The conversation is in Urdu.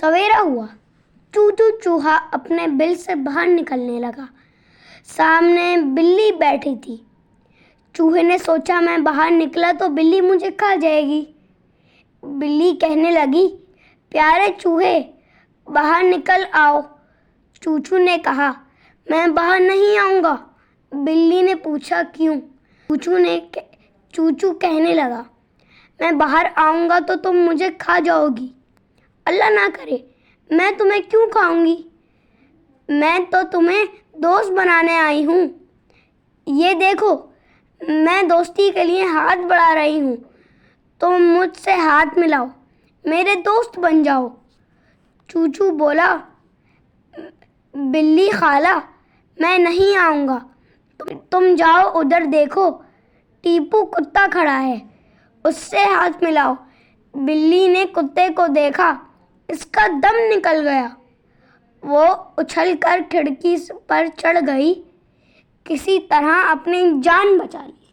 سویرا ہوا، چوچو چوہا اپنے بل سے باہر نکلنے لگا۔ سامنے بلی بیٹھی تھی۔ چوہے نے سوچا میں باہر نکلا تو بلی مجھے کھا جائے گی۔ بلی کہنے لگی، پیارے چوہے باہر نکل آؤ۔ چوچو نے کہا، میں باہر نہیں آؤں گا۔ بلی نے پوچھا، کیوں؟ چوچو کہنے لگا، میں باہر آؤں گا تو تم مجھے کھا جاؤ گی۔ اللہ نہ کرے، میں تمہیں کیوں کھاؤں گی؟ میں تو تمہیں دوست بنانے آئی ہوں۔ یہ دیکھو، میں دوستی کے لیے ہاتھ بڑھا رہی ہوں۔ تم مجھ سے ہاتھ ملاؤ، میرے دوست بن جاؤ۔ چوچو بولا، بلی خالہ، میں نہیں آؤں گا۔ تم جاؤ ادھر دیکھو، ٹیپو کتا کھڑا ہے، اس سے ہاتھ ملاؤ۔ بلی نے کتے کو دیکھا، اس کا دم نکل گیا۔ وہ اچھل کر کھڑکی پر چڑھ گئی، کسی طرح اپنی جان بچا لی۔